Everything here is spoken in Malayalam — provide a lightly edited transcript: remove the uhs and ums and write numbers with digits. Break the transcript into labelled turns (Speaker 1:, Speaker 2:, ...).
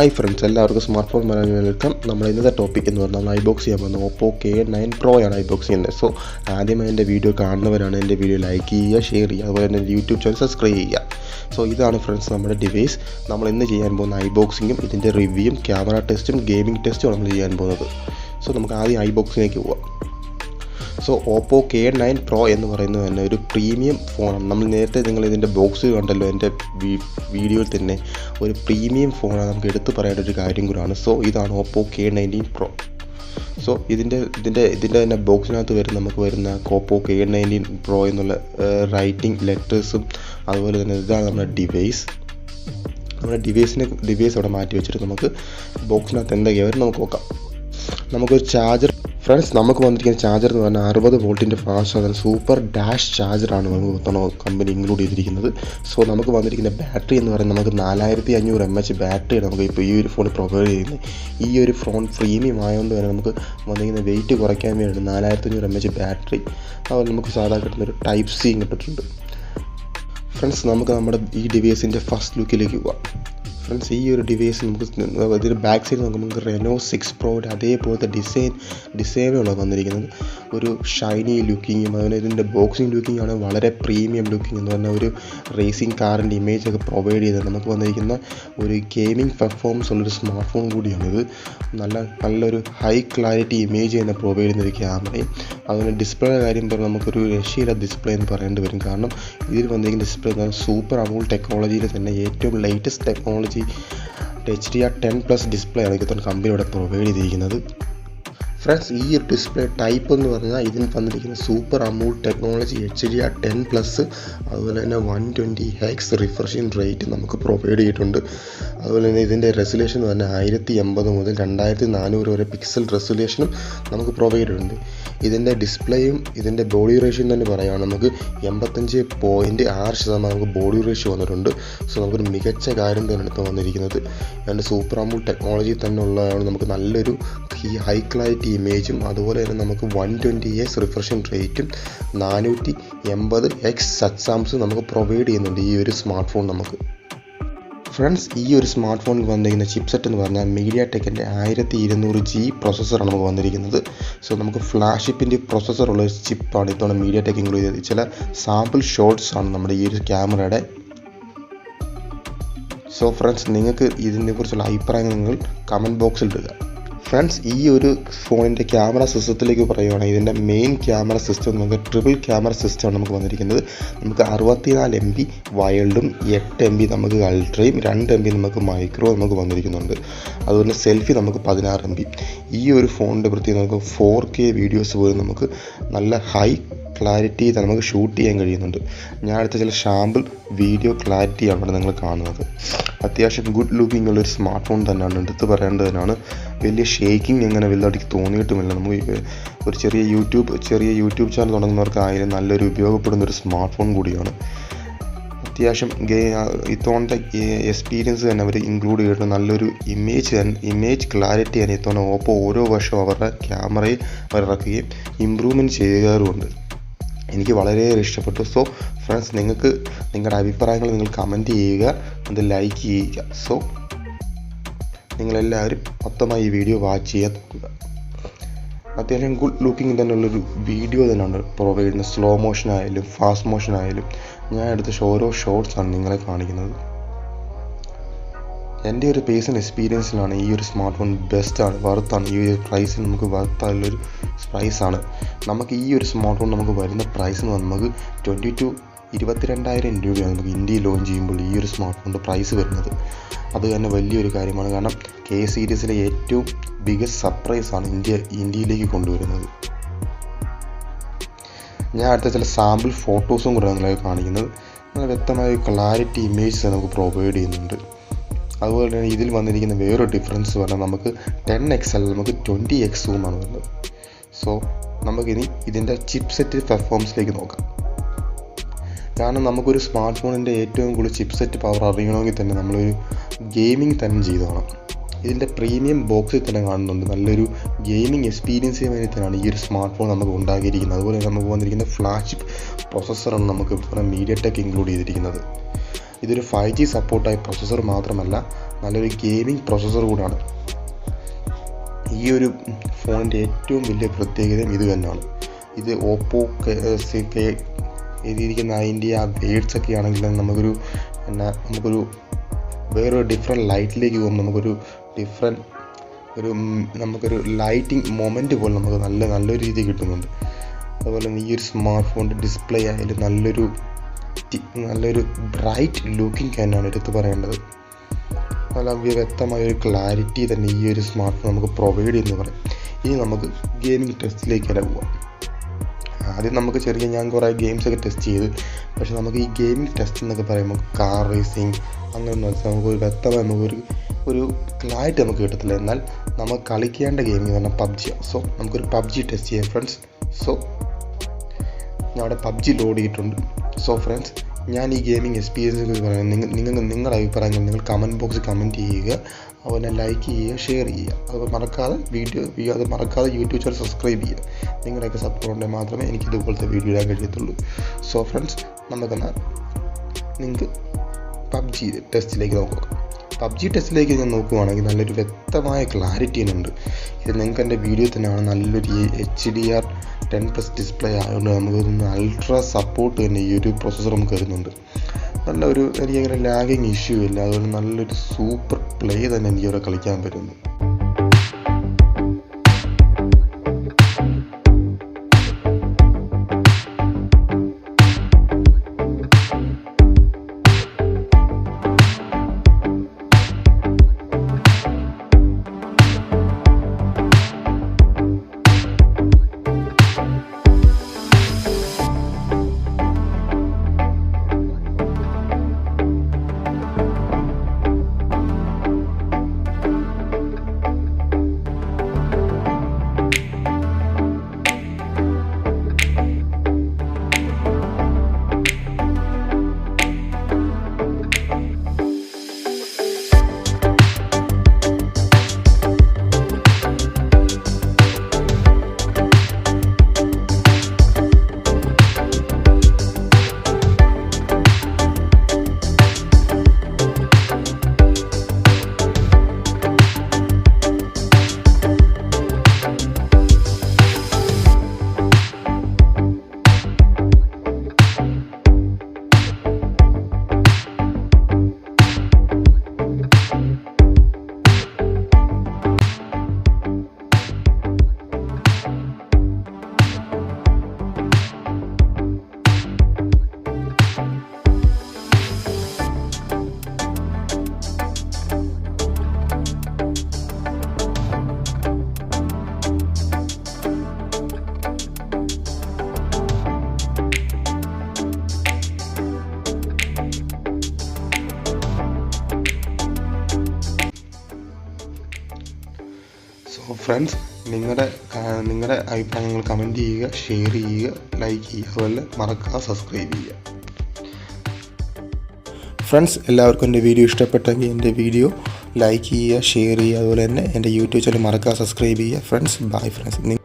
Speaker 1: Hi friends, എല്ലാവർക്കും സ്മാർട്ട് ഫോൺ വെൽക്കം. നമ്മൾ ഇന്നത്തെ ടോപ്പിക് എന്ന് പറഞ്ഞാൽ ഐബോക്സ് ചെയ്യാൻ പോകുന്നത് Oppo K9 Pro ആണ് ഐബോക്സ് ചെയ്യുന്നത്. സോ ആദ്യമായി എൻ്റെ വീഡിയോ കാണുന്നവരാണ് എൻ്റെ വീഡിയോ ലൈക്ക് ചെയ്യുക, ഷെയർ ചെയ്യുക, അതുപോലെ തന്നെ യൂട്യൂബ് ചാനൽ സബ്സ്ക്രൈബ് ചെയ്യുക. സോ ഇതാണ് ഫ്രണ്ട്സ് നമ്മുടെ ഡിവൈസ്. നമ്മൾ ഇന്ന് ചെയ്യാൻ പോകുന്ന ഐബോക്സിങ്ങും ഇതിൻ്റെ റിവ്യൂയും ക്യാമറ ടെസ്റ്റും ഗെയിമിംഗ് ടെസ്റ്റും നമ്മൾ ചെയ്യാൻ പോകുന്നത്. സോ നമുക്ക് ആദ്യം ഐബോക്സിലേക്ക് പോവാം. സോ Oppo K9 Pro എന്ന് പറയുന്നത് തന്നെ ഒരു പ്രീമിയം ഫോണാണ്. നമ്മൾ നേരത്തെ നിങ്ങൾ ഇതിൻ്റെ ബോക്സ് കണ്ടല്ലോ, എൻ്റെ വീഡിയോയിൽ തന്നെ ഒരു പ്രീമിയം ഫോണാണ്, നമുക്ക് എടുത്തു പറയേണ്ട ഒരു കാര്യം കൂടാണ്. സോ ഇതാണ് Oppo K9 Pro. സോ ഇതിൻ്റെ തന്നെ ബോക്സിനകത്ത് നമുക്ക് വരുന്ന Oppo K9 Pro എന്നുള്ള റൈറ്റിംഗ് ലെറ്റേഴ്സും അതുപോലെ തന്നെ ഇതാണ് നമ്മുടെ ഡിവൈസ്. നമ്മുടെ ഡിവൈസ് അവിടെ മാറ്റി വെച്ചിട്ട് നമുക്ക് ബോക്സിനകത്ത് എന്തൊക്കെയാണ് വരും നമുക്ക് നോക്കാം. നമുക്കൊരു ചാർജർ ഫ്രണ്ട്സ്, നമുക്ക് വന്നിരിക്കുന്ന ചാർജർ എന്ന് പറഞ്ഞാൽ 60 വോൾട്ടിൻ്റെ ഫാസ്റ്റ് ചാർജർ സൂപ്പർ ഡാഷ് ചാർജറാണ് നമുക്ക് കമ്പനി ഇൻക്ലൂഡ് ചെയ്തിരിക്കുന്നത്. സോ നമുക്ക് വന്നിരിക്കുന്ന ബാറ്ററി എന്ന് പറയുന്നത് നമുക്ക് 4500 mAh ബാറ്ററിയാണ് നമുക്ക് ഇപ്പോൾ ഈ ഒരു ഫോൺ പ്രൊവൈഡ് ചെയ്യുന്നത്. ഈ ഒരു ഫോൺ പ്രീമിയം ആയതുകൊണ്ട് തന്നെ നമുക്ക് വന്നിരിക്കുന്ന വെയിറ്റ് കുറയ്ക്കാൻ വേണ്ടി 4500 mAh ബാറ്ററി, അതുപോലെ നമുക്ക് സാധാരണ കിട്ടുന്നൊരു ടൈപ്പ് സി കിട്ടിയിട്ടുണ്ട്. ഫ്രണ്ട്സ്, നമുക്ക് നമ്മുടെ ഈ ഡിവൈസിൻ്റെ ഫസ്റ്റ് ലുക്കിലേക്ക് പോകാം. ഫ്രണ്ട്സ്, ഈ ഒരു ഡിവൈസ് നമുക്ക് ഇതിൻ്റെ ബാക്ക് സൈഡ് നോക്കുമ്പോൾ നമുക്ക് Reno 6 Proയുടെ അതേപോലത്തെ ഡിസൈനാണ് വന്നിരിക്കുന്നത്. ഒരു ഷൈനി ലുക്കിങ്ങും അതുപോലെ ഇതിൻ്റെ ബോക്സിങ് ലുക്കിംഗ് ആണ് വളരെ പ്രീമിയം ലുക്കിംഗ് എന്ന് പറഞ്ഞാൽ ഒരു റേസിംഗ് കാറിൻ്റെ ഇമേജ് ഒക്കെ പ്രൊവൈഡ് ചെയ്തത് നമുക്ക് വന്നിരിക്കുന്ന ഒരു ഗെയിമിംഗ് പെർഫോമൻസ് ഉള്ളൊരു സ്മാർട്ട് ഫോൺ കൂടിയാണ് ഇത്. നല്ലൊരു ഹൈ ക്ലാരിറ്റി ഇമേജ് തന്നെ പ്രൊവൈഡ് ചെയ്യുന്നൊരു ക്യാമറയും അതുപോലെ ഡിസ്പ്ലേയുടെ കാര്യം പറഞ്ഞാൽ നമുക്കൊരു രക്ഷയില്ല ഡിസ്പ്ലേ എന്ന് പറയേണ്ടി വരും. കാരണം ഇതിൽ വന്നിരിക്കുന്ന ഡിസ്പ്ലേ എന്ന് പറഞ്ഞാൽ സൂപ്പർ AMOLED ടെക്നോളജിയിൽ തന്നെ ഏറ്റവും ലേറ്റസ്റ്റ് ടെക്നോളജി HDR10+ ഡിസ്പ്ലേ ആണ് ഇതൊക്കെ കമ്പനി ഇവിടെ പ്രൊവൈഡ് ചെയ്തിരിക്കുന്നത്. ഫ്രണ്ട്സ്, ഈ ഒരു ഡിസ്പ്ലേ ടൈപ്പ് എന്ന് പറഞ്ഞാൽ ഇതിന് വന്നിരിക്കുന്ന സൂപ്പർ AMOLED ടെക്നോളജി HDR10+, അതുപോലെ തന്നെ 120Hz റിഫ്രഷിംഗ് റേറ്റ് നമുക്ക് പ്രൊവൈഡ് ചെയ്തിട്ടുണ്ട്. അതുപോലെ തന്നെ ഇതിൻ്റെ റെസൊല്യൂഷൻ എന്ന് പറഞ്ഞാൽ 1080 മുതൽ 2400 വരെ പിക്സൽ റെസൊല്യൂഷനും നമുക്ക് പ്രൊവൈഡ് ചെയ്തിട്ടുണ്ട്. ഇതിൻ്റെ ഡിസ്പ്ലേയും ഇതിൻ്റെ ബോഡി റേഷ്യോ തന്നെ പറയുകയാണ് നമുക്ക് 85.6% നമുക്ക് ബോഡി റേഷ്യോ വന്നിട്ടുണ്ട്. സോ നമുക്കൊരു മികച്ച കാര്യം തന്നെയാണ് ഇപ്പോൾ വന്നിരിക്കുന്നത്. അതിൻ്റെ സൂപ്പർ AMOLED ടെക്നോളജി തന്നെ ഉള്ളതാണ്. നമുക്ക് നല്ലൊരു ഹൈ ക്ലാരിറ്റി ഇമേജും അതുപോലെ തന്നെ നമുക്ക് 120Hz റിഫ്രഷിംഗ് റേറ്റും 480Hz സച്ചാംസും നമുക്ക് പ്രൊവൈഡ് ചെയ്യുന്നുണ്ട് ഈ ഒരു സ്മാർട്ട് ഫോൺ നമുക്ക്. ഫ്രണ്ട്സ്, ഈ ഒരു സ്മാർട്ട് ഫോണിൽ വന്നിരിക്കുന്ന ചിപ്സെറ്റ് എന്ന് പറഞ്ഞാൽ MediaTekൻ്റെ 1200G പ്രോസസ്സറാണ് നമുക്ക് വന്നിരിക്കുന്നത്. സോ നമുക്ക് ഫ്ലാഗ്ഷിപ്പിൻ്റെ പ്രോസസ്സറുള്ള ഒരു ചിപ്പാണ് ഇത്തവണ MediaTek ഇൻക്ലൂഡ് ചെയ്തത്. ചില സാമ്പിൾ ഷോട്ട്സ് ആണ് നമ്മുടെ ഈ ഒരു ക്യാമറയുടെ. സോ ഫ്രണ്ട്സ്, നിങ്ങൾക്ക് ഇതിനെക്കുറിച്ചുള്ള അഭിപ്രായങ്ങൾ നിങ്ങൾ കമൻറ്റ് ബോക്സിൽ ഇടുക. ഫ്രണ്ട്സ്, ഈ ഒരു ഫോണിൻ്റെ ക്യാമറ സിസ്റ്റത്തിലേക്ക് പറയുകയാണെങ്കിൽ ഇതിൻ്റെ മെയിൻ ക്യാമറ സിസ്റ്റം നമുക്ക് ട്രിപ്പിൾ ക്യാമറ സിസ്റ്റമാണ് നമുക്ക് വന്നിരിക്കുന്നത്. നമുക്ക് 64 MB വൈൽഡും 8 MB നമുക്ക് അൾട്രയും 2 MB നമുക്ക് മൈക്രോ നമുക്ക് വന്നിരിക്കുന്നുണ്ട്. അതുപോലെ സെൽഫി നമുക്ക് 16 MB. ഈ ഒരു ഫോണിൻ്റെ പ്രത്യേകത നമുക്ക് 4K വീഡിയോസ് പോലും നമുക്ക് നല്ല ഹൈ ക്ലാരിറ്റി നമുക്ക് ഷൂട്ട് ചെയ്യാൻ കഴിയുന്നുണ്ട്. ഞാൻ അടുത്ത ചില സാമ്പിൾ വീഡിയോ ക്ലാരിറ്റിയാണ് ഇവിടെ നിങ്ങൾ കാണുന്നത്. അത്യാവശ്യം ഗുഡ് ലുക്കിംഗ് ഉള്ളൊരു സ്മാർട്ട് ഫോൺ തന്നെയാണ്, എടുത്ത് പറയേണ്ടതിനാണ്. വലിയ ഷേക്കിംഗ് അങ്ങനെ വലുതായിട്ട് തോന്നിയിട്ടുമില്ല. നമുക്ക് ഒരു ചെറിയ യൂട്യൂബ് ചാനൽ തുടങ്ങുന്നവർക്കായാലും നല്ലൊരു ഉപയോഗപ്പെടുന്നൊരു സ്മാർട്ട് ഫോൺ കൂടിയാണ്. അത്യാവശ്യം ഇത്തവണത്തെ എക്സ്പീരിയൻസ് തന്നെ അവർ ഇൻക്ലൂഡ് ചെയ്തിട്ട് നല്ലൊരു ഇമേജ് ക്ലാരിറ്റി ആണ് ഇത്തവണ ഓപ്പോ ഓരോ വർഷവും അവരുടെ ക്യാമറയിൽ ഇറക്കുകയും ഇമ്പ്രൂവ്മെൻറ്റ് ചെയ്യാറുമുണ്ട്. എനിക്ക് വളരെയേറെ ഇഷ്ടപ്പെട്ടു. സോ ഫ്രണ്ട്സ്, നിങ്ങൾക്ക് നിങ്ങളുടെ അഭിപ്രായങ്ങൾ നിങ്ങൾ കമൻറ്റ് ചെയ്യുക, അത് ലൈക്ക് ചെയ്യുക. സോ നിങ്ങളെല്ലാവരും മൊത്തമായി ഈ വീഡിയോ വാച്ച് ചെയ്യാൻ നോക്കുക. അത്യാവശ്യം ഗുഡ് ലുക്കിംഗ് തന്നെയുള്ളൊരു വീഡിയോ തന്നെയാണ് പ്രൊവൈഡ് ചെയ്യുന്നത്. സ്ലോ മോഷൻ ആയാലും ഫാസ്റ്റ് മോഷൻ ആയാലും ഞാൻ എടുത്ത ഓരോ ഷോർട്സാണ് നിങ്ങളെ കാണിക്കുന്നത്. എൻ്റെ ഒരു പേഴ്സണൽ എക്സ്പീരിയൻസിലാണ് ഈ ഒരു സ്മാർട്ട് ഫോൺ ബെസ്റ്റാണ്, വർത്താണ്. ഈ ഒരു പ്രൈസിന് നമുക്ക് വർത്തായുള്ളൊരു പ്രൈസാണ്. നമുക്ക് ഈ ഒരു സ്മാർട്ട് ഫോൺ നമുക്ക് വരുന്ന പ്രൈസ് എന്ന് പറഞ്ഞാൽ നമുക്ക് 22,000 രൂപയാണ് നമുക്ക് ഇന്ത്യയിൽ ലോഞ്ച് ചെയ്യുമ്പോൾ ഈ ഒരു സ്മാർട്ട് ഫോണിൻ്റെ പ്രൈസ് വരുന്നത്. അത് തന്നെ വലിയൊരു കാര്യമാണ്. കാരണം K സീരീസിലെ ഏറ്റവും ബിഗസ്റ്റ് സർപ്രൈസാണ് ഇന്ത്യയിലേക്ക് കൊണ്ടുവരുന്നത്. ഞാൻ അടുത്ത ചില സാമ്പിൾ ഫോട്ടോസും കൂടെ നിങ്ങളെ കാണിക്കുന്നത്. നല്ല വ്യക്തമായ ക്ലാരിറ്റി ഇമേജസ് നമുക്ക് പ്രൊവൈഡ് ചെയ്യുന്നുണ്ട്. അതുപോലെ തന്നെ ഇതിൽ വന്നിരിക്കുന്ന വേറൊരു ഡിഫറൻസ് പറഞ്ഞാൽ നമുക്ക് 10x അല്ല, നമുക്ക് 20x സൂമാണ് വരുന്നത്. സോ നമുക്കിനി ഇതിൻ്റെ ചിപ്സെറ്റ് പെർഫോമൻസിലേക്ക് നോക്കാം. കാരണം നമുക്കൊരു സ്മാർട്ട് ഫോണിൻ്റെ ഏറ്റവും കൂടുതൽ ചിപ്സെറ്റ് പവർ അറിയണമെങ്കിൽ തന്നെ നമ്മളൊരു ഗെയിമിംഗ് തന്നെ ചെയ്തതാണ്. ഇതിൻ്റെ പ്രീമിയം ബോക്സിൽ തന്നെ കാണുന്നുണ്ട്. നല്ലൊരു ഗെയിമിംഗ് എക്സ്പീരിയൻസിന് വേണ്ടി തന്നെയാണ് ഈ ഒരു സ്മാർട്ട് ഫോൺ നമുക്ക് ഉണ്ടാക്കിയിരിക്കുന്നത്. അതുപോലെ നമുക്ക് വന്നിരിക്കുന്ന ഫ്ലാഗ്ഷിപ്പ് പ്രോസസ്സറാണ് നമുക്ക് MediaTek ഇൻക്ലൂഡ് ചെയ്തിരിക്കുന്നത്. ഇതൊരു 5G സപ്പോർട്ടായ പ്രോസസ്സർ മാത്രമല്ല, നല്ലൊരു ഗെയിമിംഗ് പ്രൊസസ്സർ കൂടാണ്. ഈ ഒരു ഫോണിൻ്റെ ഏറ്റവും വലിയ പ്രത്യേകതയും ഇത് തന്നെയാണ്. ഇത് ഓപ്പോ എഴുതിയിരിക്കുന്ന അതിൻ്റെ ആ വേർഡ്സ് ഒക്കെ ആണെങ്കിൽ നമുക്കൊരു വേറൊരു ഡിഫറെൻറ്റ് ലൈറ്റിലേക്ക് പോകുമ്പോൾ നമുക്കൊരു ലൈറ്റിംഗ് മൊമെൻറ്റ് പോലെ നമുക്ക് നല്ലൊരു രീതി കിട്ടുന്നുണ്ട്. അതുപോലെ തന്നെ ഈ ഒരു സ്മാർട്ട് ഫോണിൻ്റെ ഡിസ്പ്ലേ ആയാലും നല്ലൊരു ബ്രൈറ്റ് ലുക്കിംഗ് തന്നെയാണ് എടുത്ത് പറയേണ്ടത്. നല്ല വ്യക്തമായൊരു ക്ലാരിറ്റി തന്നെ ഈ ഒരു സ്മാർട്ട് ഫോൺ നമുക്ക് പ്രൊവൈഡ് ചെയ്യുന്നു പറയും. ഇനി നമുക്ക് ഗെയിമിംഗ് ടെസ്റ്റിലേക്ക് തന്നെ പോവാം. ആദ്യം നമുക്ക് ഞാൻ കുറേ ഗെയിംസൊക്കെ ടെസ്റ്റ് ചെയ്തു. പക്ഷെ നമുക്ക് ഈ ഗെയിമിംഗ് ടെസ്റ്റ് എന്നൊക്കെ പറയുമ്പോൾ കാർ റേസിങ് അങ്ങനെയൊന്നും വെച്ചാൽ നമുക്കൊരു വ്യക്തമായി ഒരു ക്ലാരിറ്റി നമുക്ക് കിട്ടത്തില്ല. എന്നാൽ നമ്മൾ കളിക്കേണ്ട ഗെയിമിംഗ് പറഞ്ഞാൽ പബ്ജിയാണ്. സോ നമുക്കൊരു പബ്ജി ടെസ്റ്റ് ചെയ്യാം ഫ്രണ്ട്സ്. സോ ഞാൻ അവിടെ പബ്ജി ലോഡ് ചെയ്തിട്ടുണ്ട്. സോ ഫ്രണ്ട്സ്, ഞാൻ ഈ ഗെയിമിംഗ് എക്സ്പീരിയൻസിനെ കുറിച്ച് പറയാം. നിങ്ങളുടെ അഭിപ്രായങ്ങൾ നിങ്ങൾ കമൻറ്റ് ബോക്സിൽ കമൻറ്റ് ചെയ്യുക, അതുപോലെ ലൈക്ക് ചെയ്യുക, ഷെയർ ചെയ്യുക. അതുപോലെ മറക്കാതെ യൂട്യൂബ് ചാനൽ സബ്സ്ക്രൈബ് ചെയ്യുക. നിങ്ങളുടെയൊക്കെ സപ്പോർട്ട് ഉണ്ടെങ്കിൽ മാത്രമേ എനിക്ക് ഇതുപോലത്തെ വീഡിയോ ഇടാൻ കഴിയത്തുള്ളൂ. സോ ഫ്രണ്ട്സ്, നിങ്ങൾക്ക് പബ്ജി ടെസ്റ്റിലേക്ക് നോക്കാം. പബ്ജി ടെസ്റ്റിലേക്ക് ഞാൻ നോക്കുകയാണെങ്കിൽ നല്ലൊരു വ്യക്തമായ ക്ലാരിറ്റി ഉണ്ട്. ഇത് നിങ്ങൾക്ക് എൻ്റെ വീഡിയോ തന്നെയാണ്. നല്ലൊരു HDR10+ ഡിസ്പ്ലേ ആയതുകൊണ്ട് നമുക്ക് അൾട്രാ സപ്പോർട്ട് തന്നെ ഈ ഒരു പ്രൊസസ്സർ നമുക്ക് വരുന്നുണ്ട്. എനിക്കങ്ങനെ ലാഗിങ് ഇഷ്യൂ ഇല്ല. അതുകൊണ്ട് നല്ലൊരു സൂപ്പർ പ്ലേ തന്നെ എനിക്ക് ഇവിടെ കളിക്കാൻ പറ്റുന്നു. സോ ഫ്രണ്ട്സ്, നിങ്ങളുടെ അഭിപ്രായങ്ങൾ കമൻറ്റ് ചെയ്യുക, ഷെയർ ചെയ്യുക, ലൈക്ക് ചെയ്യുക, അതുപോലെ മറക്കാതെ സബ്സ്ക്രൈബ് ചെയ്യുക. ഫ്രണ്ട്സ്, എല്ലാവർക്കും എൻ്റെ വീഡിയോ ഇഷ്ടപ്പെട്ടെങ്കിൽ എൻ്റെ വീഡിയോ ലൈക്ക് ചെയ്യുക, ഷെയർ ചെയ്യുക, അതുപോലെ തന്നെ എൻ്റെ യൂട്യൂബ് ചാനൽ മറക്കാതെ സബ്സ്ക്രൈബ് ചെയ്യുക. Friends, bye friends.